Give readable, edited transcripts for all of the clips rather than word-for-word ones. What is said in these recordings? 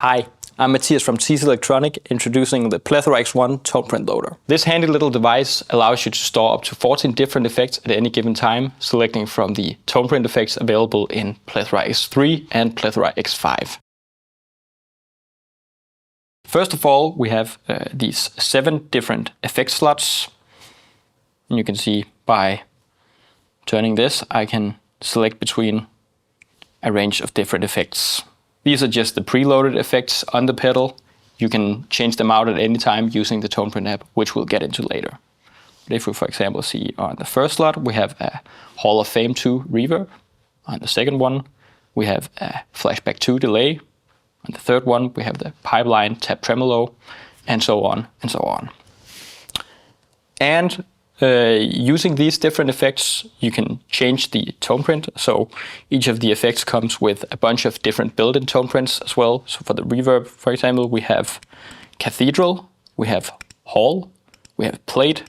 Hi, I'm Matthias from TC Electronic, introducing the PLETHORA X1 tone print loader. This handy little device allows you to store up to 14 different effects at any given time, selecting from the tone print effects available in PLETHORA X3 and PLETHORA X5. First of all, we have these 7 different effect slots. And you can see by turning this, I can select between a range of different effects. These are just the preloaded effects on the pedal. You can change them out at any time using the tone print app, which we'll get into later. But if we, for example, see on the first slot, we have a Hall of Fame 2 reverb. On the second one, we have a Flashback 2 delay. On the third one, we have the Pipeline tap tremolo, and so on and so on. And using these different effects, you can change the tone print. So each of the effects comes with a bunch of different built-in tone prints as well. So for the reverb, for example, we have Cathedral, we have Hall, we have Plate,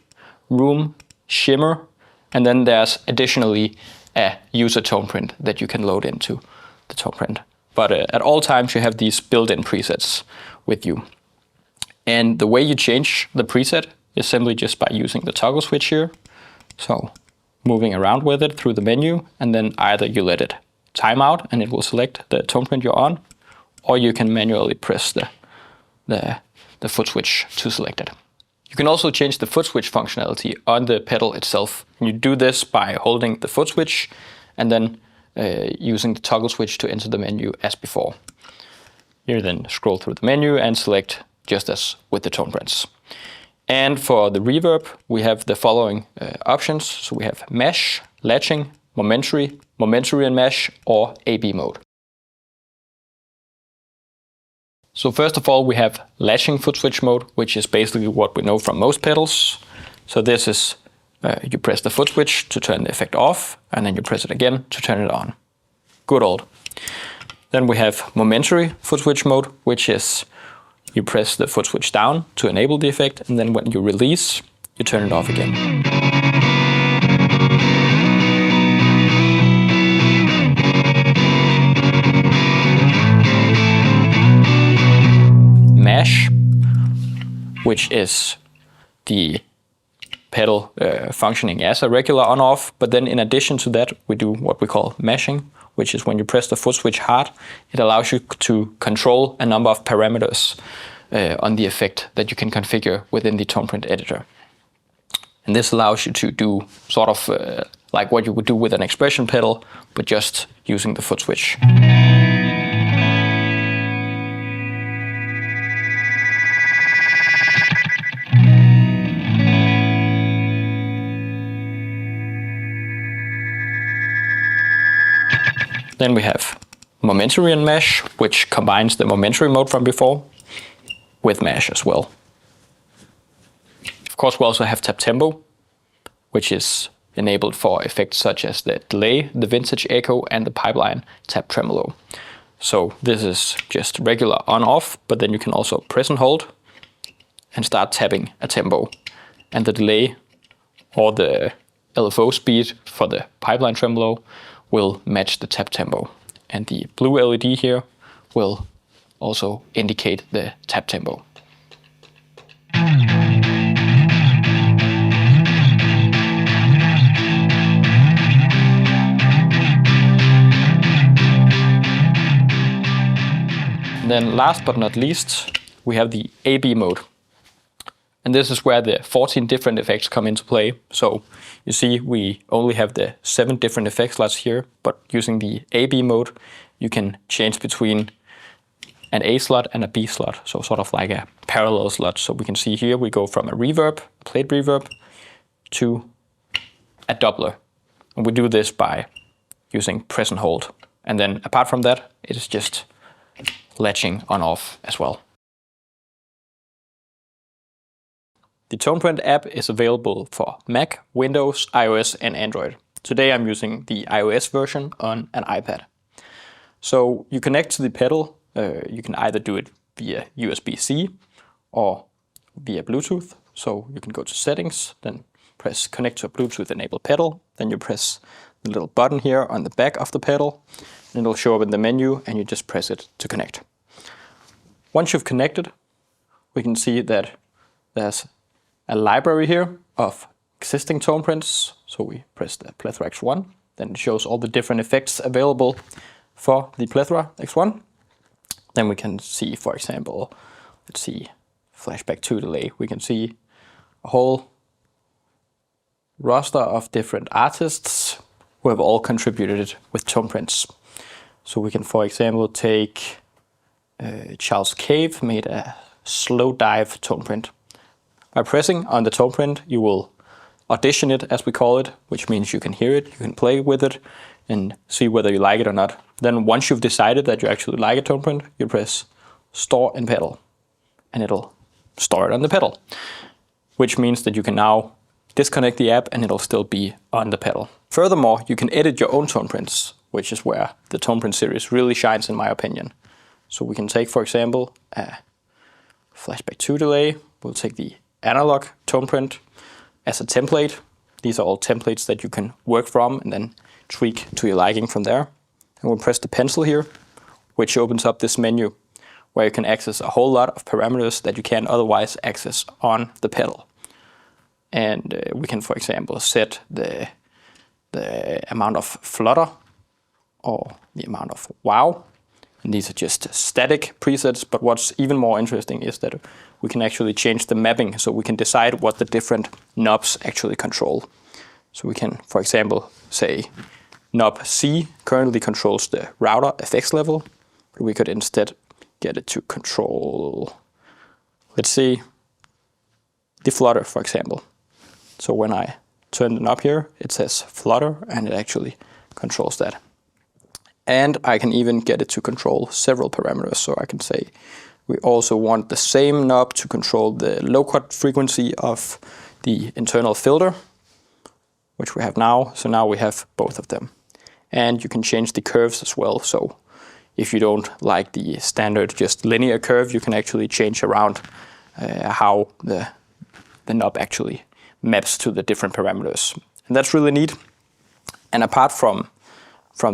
Room, Shimmer, and then there's additionally a user tone print that you can load into the tone print. But at all times you have these built-in presets with you. And the way you change the preset is simply just by using the toggle switch here. So moving around with it through the menu, and then either you let it time out and it will select the tone print you're on, or you can manually press the foot switch to select it. You can also change the foot switch functionality on the pedal itself. And you do this by holding the foot switch and then using the toggle switch to enter the menu as before. You then scroll through the menu and select just as with the tone prints. And for the reverb, we have the following options. So we have mesh, latching, momentary and mesh, or AB mode. So first of all, we have latching foot switch mode, which is basically what we know from most pedals. So this is, you press the foot switch to turn the effect off, and then you press it again to turn it on. Good old. Then we have momentary foot switch mode, which is you press the foot switch down to enable the effect, and then when you release, you turn it off again. Mash, which is the pedal functioning as a regular on-off, but then in addition to that, we do what we call mashing, which is when you press the foot switch hard, it allows you to control a number of parameters on the effect that you can configure within the tone print editor. And this allows you to do sort of like what you would do with an expression pedal, but just using the foot switch. Then we have momentary and mesh, which combines the momentary mode from before with mesh as well. Of course, we also have tap tempo, which is enabled for effects such as the delay, the vintage echo, and the pipeline tap tremolo. So this is just regular on-off, but then you can also press and hold and start tapping a tempo. And the delay or the LFO speed for the pipeline tremolo will match the tap tempo. And the blue LED here will also indicate the tap tempo. And then last but not least, we have the AB mode. And this is where the 14 different effects come into play. So you see we only have the 7 different effect slots here, but using the AB mode, you can change between an A slot and a B slot. So sort of like a parallel slot. So we can see here we go from a reverb, plate reverb, to a doubler. And we do this by using press and hold. And then apart from that, it is just latching on off as well. The tone print app is available for Mac, Windows, iOS, and Android. Today I'm using the iOS version on an iPad. So you connect to the pedal. You can either do it via USB-C or via Bluetooth. So you can go to settings, then press connect to a Bluetooth enabled pedal. Then you press the little button here on the back of the pedal, and it'll show up in the menu, and you just press it to connect. once you've connected, we can see that there's a library here of existing tone prints. So we press the PLETHORA X1, then it shows all the different effects available for the PLETHORA X1. Then we can see, for example, let's see, flashback 2 delay. We can see a whole roster of different artists who have all contributed with tone prints. So we can, for example, take Charles Cave made a slow dive tone print. By pressing on the tone print, you will audition it, as we call it, which means you can hear it, you can play with it, and see whether you like it or not. Then once you've decided that you actually like a tone print, you press Store in Pedal, and it'll store it on the pedal, which means that you can now disconnect the app and it'll still be on the pedal. Furthermore, you can edit your own tone prints, which is where the tone print series really shines in my opinion. So we can take, for example, a flashback 2 delay. We'll take the analog tone print as a template. These are all templates that you can work from and then tweak to your liking from there. And we'll press the pencil here, which opens up this menu where you can access a whole lot of parameters that you can't otherwise access on the pedal. And we can, for example, set the amount of flutter or the amount of wow. And these are just static presets, but what's even more interesting is that we can actually change the mapping, so we can decide what the different knobs actually control. So we can, for example, say knob C currently controls the router FX level, but we could instead get it to control, let's see, the flutter, for example. So when I turn the knob here, it says flutter, and it actually controls that. And I can even get it to control several parameters. So I can say we also want the same knob to control the low cut frequency of the internal filter, which we have now. So now we have both of them. And you can change the curves as well. So if you don't like the standard just linear curve, you can actually change around how the knob actually maps to the different parameters. And that's really neat. And apart from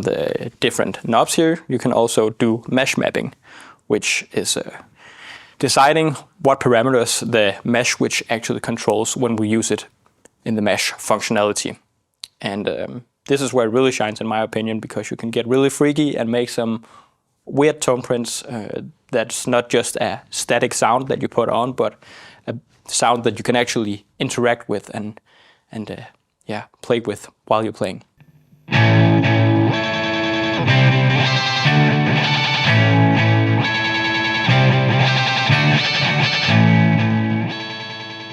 the different knobs here, you can also do mesh mapping, which is deciding what parameters the mesh switch actually controls when we use it in the mesh functionality. And this is where it really shines in my opinion, because you can get really freaky and make some weird tone prints that's not just a static sound that you put on, but a sound that you can actually interact with and play with while you're playing.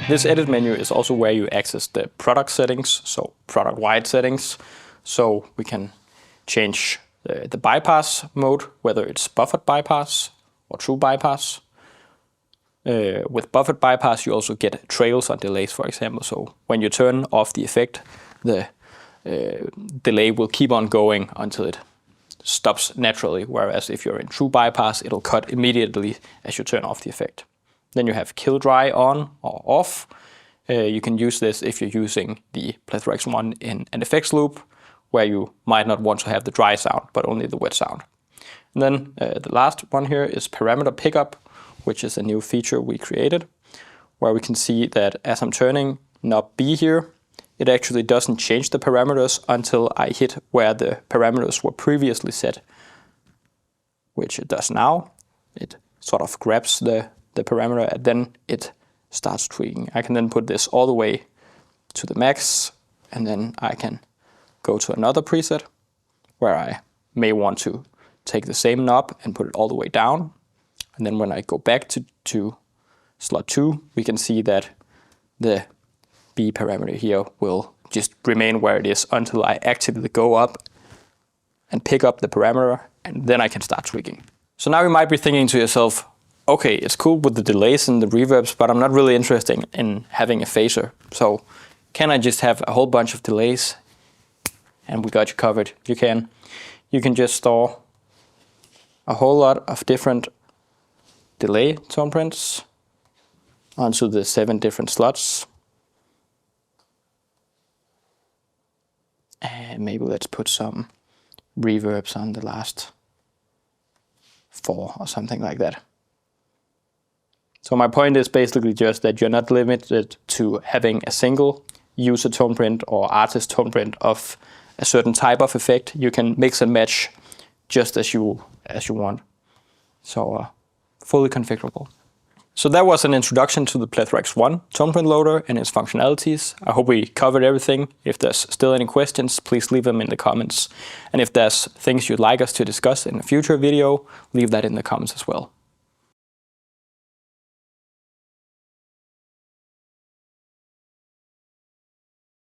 This edit menu is also where you access the product settings, so product-wide settings. So we can change the bypass mode, whether it's buffered bypass or true bypass. With buffered bypass, you also get trails on delays, for example. So when you turn off the effect, the delay will keep on going until it stops naturally. Whereas if you're in true bypass, it'll cut immediately as you turn off the effect. Then you have kill dry on or off. You can use this if you're using the PLETHORA X1 in an effects loop, where you might not want to have the dry sound, but only the wet sound. And then the last one here is parameter pickup, which is a new feature we created, where we can see that as I'm turning knob B here, it actually doesn't change the parameters until I hit where the parameters were previously set, which it does now. It sort of grabs the parameter and then it starts tweaking. I can then put this all the way to the max, and then I can go to another preset where I may want to take the same knob and put it all the way down. And then when I go back to slot 2, we can see that the B parameter here will just remain where it is until I actively go up and pick up the parameter, and then I can start tweaking. So now you might be thinking to yourself, okay, it's cool with the delays and the reverbs, but I'm not really interested in having a phaser. So can I just have a whole bunch of delays? And we got you covered. You can just store a whole lot of different delay tone prints onto the 7 different slots. And maybe let's put some reverbs on the last 4 or something like that. So my point is basically just that you're not limited to having a single user tone print or artist tone print of a certain type of effect. You can mix and match just as you want. So fully configurable. So that was an introduction to the PLETHORA X1 tone print loader and its functionalities. I hope we covered everything. If there's still any questions, please leave them in the comments. And if there's things you'd like us to discuss in a future video, leave that in the comments as well.